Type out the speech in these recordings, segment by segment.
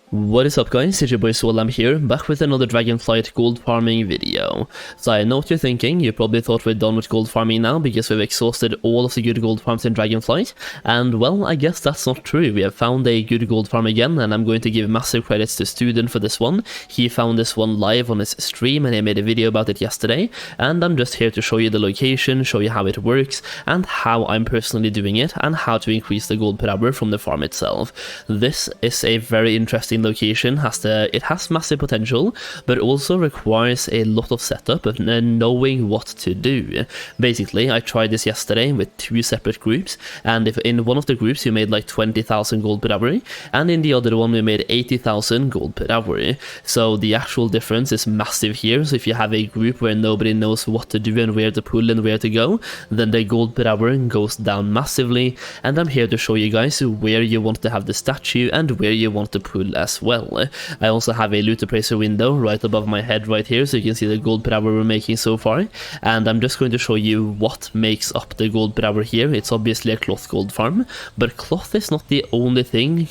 What is up guys, it's your boy Aswell. I'm here, back with another Dragonflight gold farming video. So I know what you're thinking, you probably thought we're done with gold farming now because we've exhausted all of the good gold farms in Dragonflight, and well, I guess that's not true. We have found a good gold farm again, and I'm going to give massive credits to Student for this one. He found this one live on his stream and he made a video about it yesterday, and I'm just here to show you the location, show you how it works, and how I'm personally doing it, and how to increase the gold per hour from the farm itself. This is a very interesting location. It has massive potential, but also requires a lot of setup and knowing what to do. Basically, I tried this yesterday with two separate groups, and if in one of the groups you made like 20,000 gold per hour, and in the other one we made 80,000 gold per hour. So the actual difference is massive here. So if you have a group where nobody knows what to do and where to pull and where to go, then the gold per hour goes down massively, and I'm here to show you guys where you want to have the statue and where you want to pull as well. I also have a loot appraiser window right above my head right here, so you can see the gold per hour we're making so far, and I'm just going to show you what makes up the gold per hour here. It's obviously a cloth gold farm, but cloth is not the only thing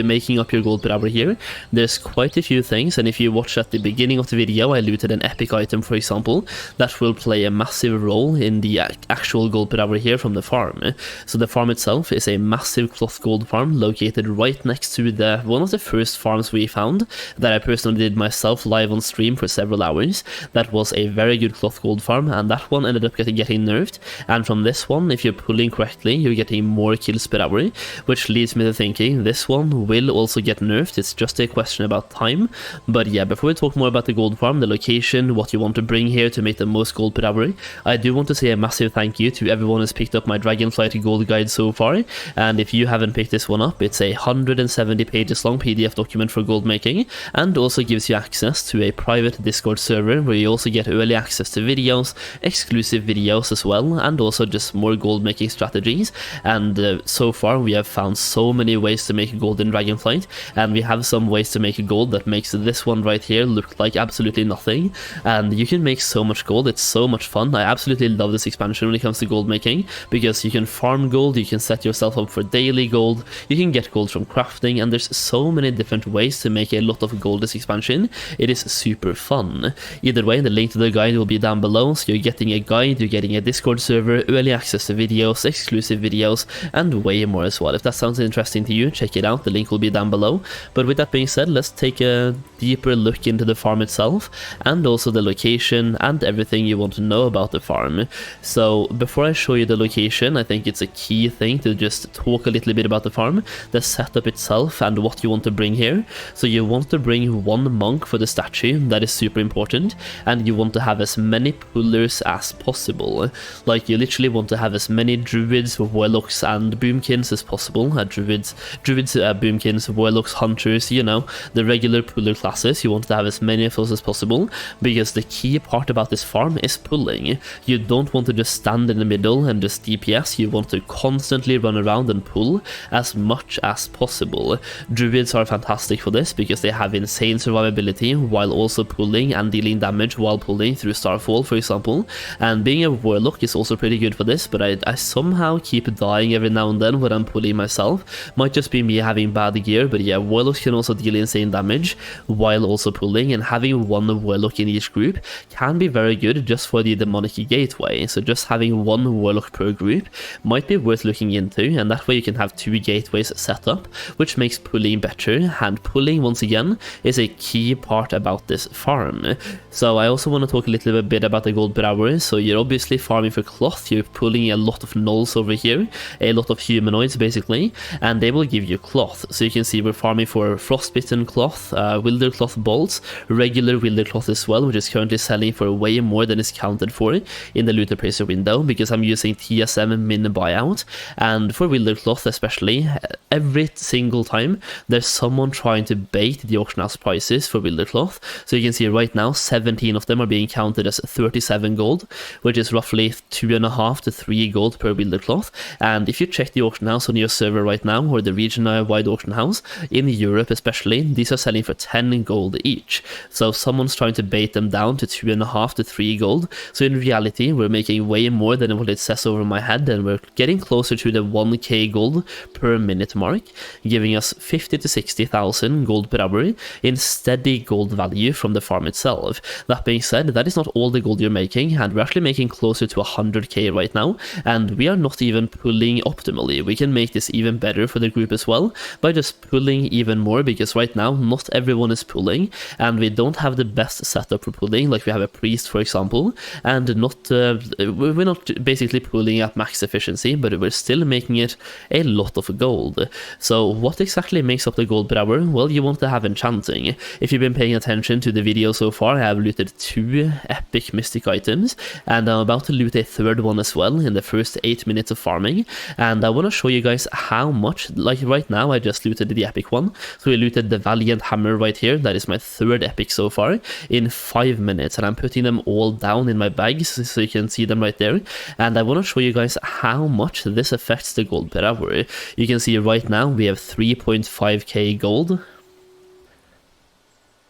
making up your gold per hour here. There's quite a few things, and if you watch at the beginning of the video, I looted an epic item, for example, that will play a massive role in the actual gold per hour here from the farm. So the farm itself is a massive cloth gold farm located right next to one of the first farms we found that I personally did myself live on stream for several hours. That was a very good cloth gold farm, and that one ended up getting nerfed, and from this one, if you're pulling correctly, you're getting more kills per hour, which leads me to thinking this one will also get nerfed. It's just a question about time. But yeah, before we talk more about the gold farm, the location, what you want to bring here to make the most gold per hour, I do want to say a massive thank you to everyone who's picked up my Dragonflight Gold Guide so far, and if you haven't picked this one up, it's a 170 pages long PDF document for gold making, and also gives you access to a private Discord server where you also get early access to videos, exclusive videos as well, and also just more gold making strategies. And so far we have found so many ways to make gold in Dragonflight, and we have some ways to make gold that makes this one right here look like absolutely nothing, and you can make so much gold. It's so much fun. I absolutely love this expansion when it comes to gold making, because you can farm gold, you can set yourself up for daily gold, you can get gold from crafting, and there's so many different ways to make a lot of gold this expansion. It is super fun. Either way, the link to the guide will be down below, so you're getting a guide, you're getting a Discord server, early access to videos, exclusive videos, and way more as well. If that sounds interesting to you, check it out, the link will be down below. But with that being said, let's take a deeper look into the farm itself, and also the location, and everything you want to know about the farm. So before I show you the location, I think it's a key thing to just talk a little bit about the farm, the setup itself, and what you want to bring here. So you want to bring one monk for the statue, that is super important, and you want to have as many pullers as possible. Like, you literally want to have as many druids, warlocks, and boomkins as possible. Druids, boomkins, warlocks, hunters, you know, the regular puller classes. You want to have as many of those as possible, because the key part about this farm is pulling. You don't want to just stand in the middle and just DPS, you want to constantly run around and pull as much as possible. Druids are fantastic for this because they have insane survivability while also pulling and dealing damage while pulling through Starfall, for example. And being a warlock is also pretty good for this, but I somehow keep dying every now and then when I'm pulling myself. Might just be me having bad gear, but yeah, warlocks can also deal insane damage while also pulling, and having one warlock in each group can be very good just for the demonic gateway. So just having one warlock per group might be worth looking into, and that way you can have two gateways set up, which makes pulling better. And pulling, once again, is a key part about this farm. So I also want to talk a little bit about the gold per hour. So you're obviously farming for cloth, you're pulling a lot of gnolls over here, a lot of humanoids basically, and they will give you cloth. So you can see we're farming for frostbitten cloth, wilder cloth bolts, regular wilder cloth as well, which is currently selling for way more than is counted for in the loot appraiser window, because I'm using TSM min buyout. And for wilder cloth especially, every single time there's someone trying to bait the auction house prices for wilder cloth. So you can see right now 17 of them are being counted as 37 gold, which is roughly 2.5 to 3 gold per wilder cloth. And if you check the auction house on your server right now, or the region-wide auction house in Europe especially, these are selling for 10 gold each. So someone's trying to bait them down to 2.5 to 3 gold. So in reality, we're making way more than what it says over my head, and we're getting closer to the 1k gold per minute mark, giving us 50 to 60,000 1000 gold per hour in steady gold value from the farm itself. That being said, that is not all the gold you're making, and we're actually making closer to 100k right now, and we are not even pulling optimally. We can make this even better for the group as well by just pulling even more, because right now not everyone is pulling, and we don't have the best setup for pulling. Like we have a priest, for example, and we're not basically pulling at max efficiency, but we're still making it a lot of gold. So what exactly makes up the gold per hour? Well, you want to have enchanting. If you've been paying attention to the video so far, I have looted 2 epic mystic items, and I'm about to loot a 3rd one as well in the first 8 minutes of farming, and I want to show you guys how much. Like right now I just looted the epic one, so we looted the Valiant Hammer right here. That is my 3rd epic so far in 5 minutes, and I'm putting them all down in my bags so you can see them right there, and I want to show you guys how much this affects the gold per hour. You can see right now we have 3.5k gold.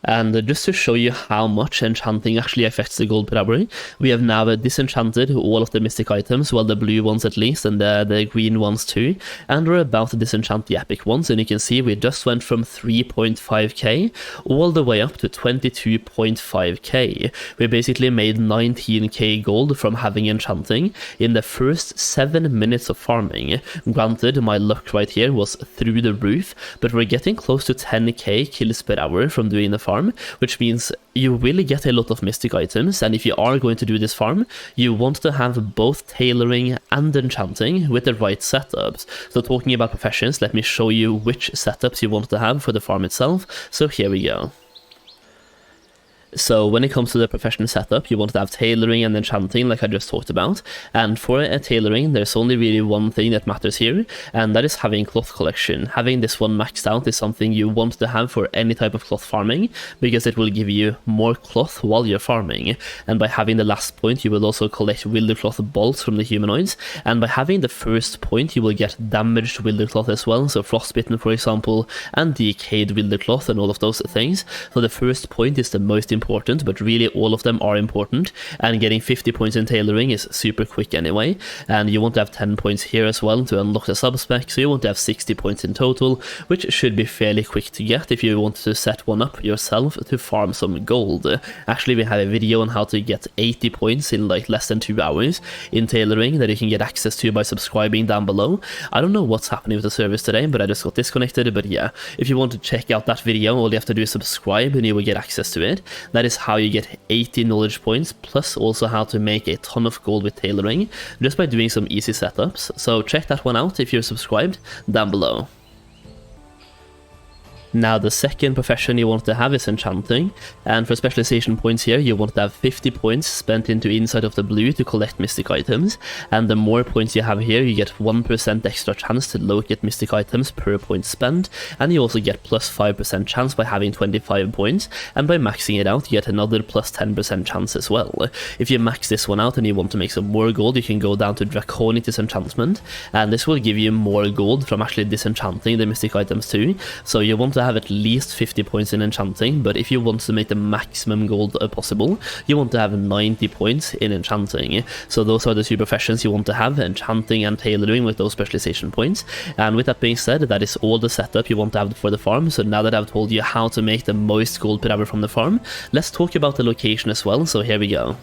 And just to show you how much enchanting actually affects the gold per hour, we have now disenchanted all of the mystic items, well, the blue ones at least, and the green ones too, and we're about to disenchant the epic ones, and you can see we just went from 3.5k all the way up to 22.5k. We basically made 19k gold from having enchanting in the first 7 minutes of farming. Granted, my luck right here was through the roof, but we're getting close to 10k kills per hour from doing the farm, which means you will get a lot of mystic items, and if you are going to do this farm, you want to have both tailoring and enchanting with the right setups. So talking about professions, let me show you which setups you want to have for the farm itself. So here we go. So when it comes to the professional setup, you want to have tailoring and enchanting like I just talked about, and for a tailoring there's only really one thing that matters here, and that is having cloth collection. Having this one maxed out is something you want to have for any type of cloth farming, because it will give you more cloth while you're farming, and by having the last point you will also collect wilder cloth bolts from the humanoids, and by having the first point you will get damaged wilder cloth as well, so frostbitten for example, and decayed wilder cloth and all of those things. So the first point is the most important, but really all of them are important, and getting 50 points in tailoring is super quick anyway, and you want to have 10 points here as well to unlock the subspec, so you want to have 60 points in total, which should be fairly quick to get if you want to set one up yourself to farm some gold. Actually, we have a video on how to get 80 points in like less than 2 hours in tailoring that you can get access to by subscribing down below. I don't know what's happening with the service today, but I just got disconnected, but yeah, if you want to check out that video, all you have to do is subscribe and you will get access to it. That is how you get 80 knowledge points, plus also how to make a ton of gold with tailoring, just by doing some easy setups. So check that one out if you're subscribed down below. Now the second profession you want to have is enchanting, and for specialization points here you want to have 50 points spent into Inside of the Blue to collect mystic items, and the more points you have here you get 1% extra chance to locate mystic items per point spent, and you also get plus 5% chance by having 25 points, and by maxing it out you get another plus 10% chance as well. If you max this one out and you want to make some more gold, you can go down to Draconic Disenchantment, and this will give you more gold from actually disenchanting the mystic items too. So you want to have at least 50 points in enchanting, but if you want to make the maximum gold possible, you want to have 90 points in enchanting. So those are the two professions you want to have, enchanting and tailoring with those specialization points. And with that being said, that is all the setup you want to have for the farm. So now that I've told you how to make the most gold per hour from the farm, let's talk about the location as well. So here we go.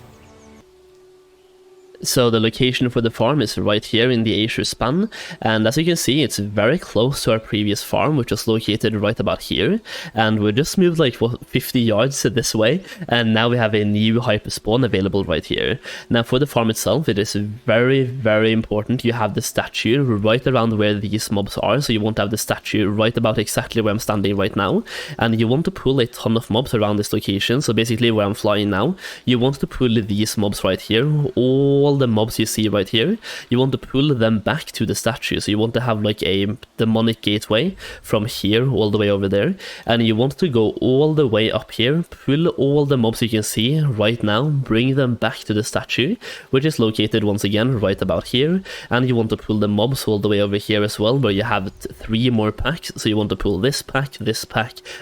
So the location for the farm is right here in the Azure span, and as you can see it's very close to our previous farm, which was located right about here, and we just moved like 50 yards this way, and now we have a new hyper spawn available right here. Now for the farm itself, it is very important you have the statue right around where these mobs are, so you want to have the statue right about exactly where I'm standing right now, and you want to pull a ton of mobs around this location. So basically where I'm flying now, you want to pull these mobs right here, all the mobs you see right here, you want to pull them back to the statue. So you want to have like a demonic gateway from here all the way over there, and you want to go all the way up here, pull all the mobs you can see right now, bring them back to the statue, which is located once again right about here, and you want to pull the mobs all the way over here as well, where you have 3 more packs. So you want to pull this pack,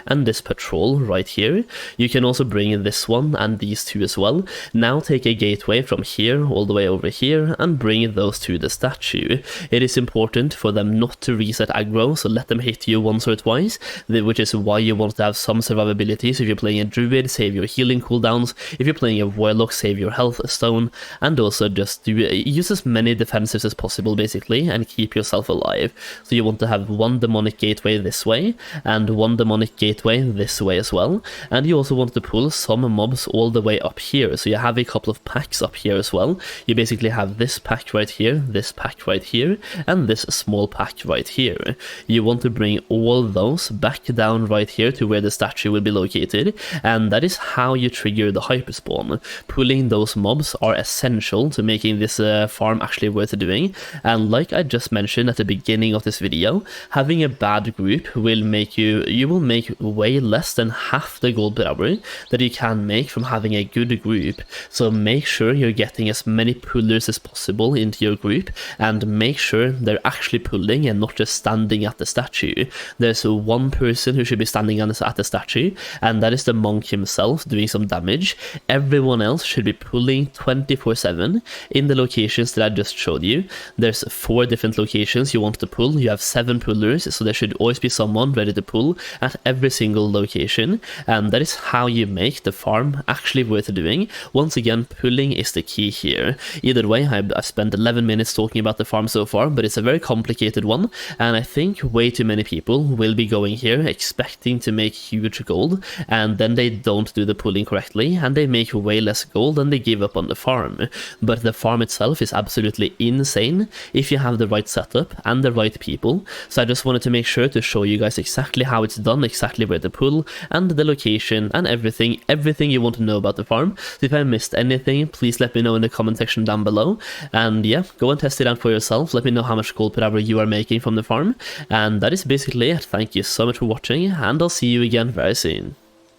and this patrol right here. You can also bring this one and these 2 as well. Now take a gateway from here all the way way over here and bring those to the statue. It is important for them not to reset aggro, so let them hit you once or twice, which is why you want to have some survivability. So if you're playing a druid, save your healing cooldowns. If you're playing a warlock, save your health stone, and also just use as many defensives as possible basically and keep yourself alive. So you want to have one demonic gateway this way and one demonic gateway this way as well, and you also want to pull some mobs all the way up here. So you have a couple of packs up here as well. You basically have this pack right here, this pack right here, and this small pack right here. You want to bring all those back down right here to where the statue will be located, and that is how you trigger the hyperspawn. Pulling those mobs are essential to making this farm actually worth doing, and like I just mentioned at the beginning of this video, having a bad group will make you will make way less than half the gold per hour that you can make from having a good group. So make sure you're getting as many pullers as possible into your group, and make sure they're actually pulling and not just standing at the statue. There's one person who should be standing at the statue, and that is the monk himself doing some damage. Everyone else should be pulling 24/7 in the locations that I just showed you. There's 4 different locations you want to pull. You have 7 pullers, so there should always be someone ready to pull at every single location, and that is how you make the farm actually worth doing. Once again, pulling is the key here. Either way, I've spent 11 minutes talking about the farm so far, but it's a very complicated one, and I think way too many people will be going here expecting to make huge gold, and then they don't do the pulling correctly, and they make way less gold and they give up on the farm. But the farm itself is absolutely insane if you have the right setup and the right people. So I just wanted to make sure to show you guys exactly how it's done, exactly where to pull, and the location, and everything you want to know about the farm. So if I missed anything, please let me know in the comment section down below, and yeah, go and test it out for yourself. Let me know how much gold per hour you are making from the farm, and that is basically it. Thank you so much for watching, and I'll see you again very soon.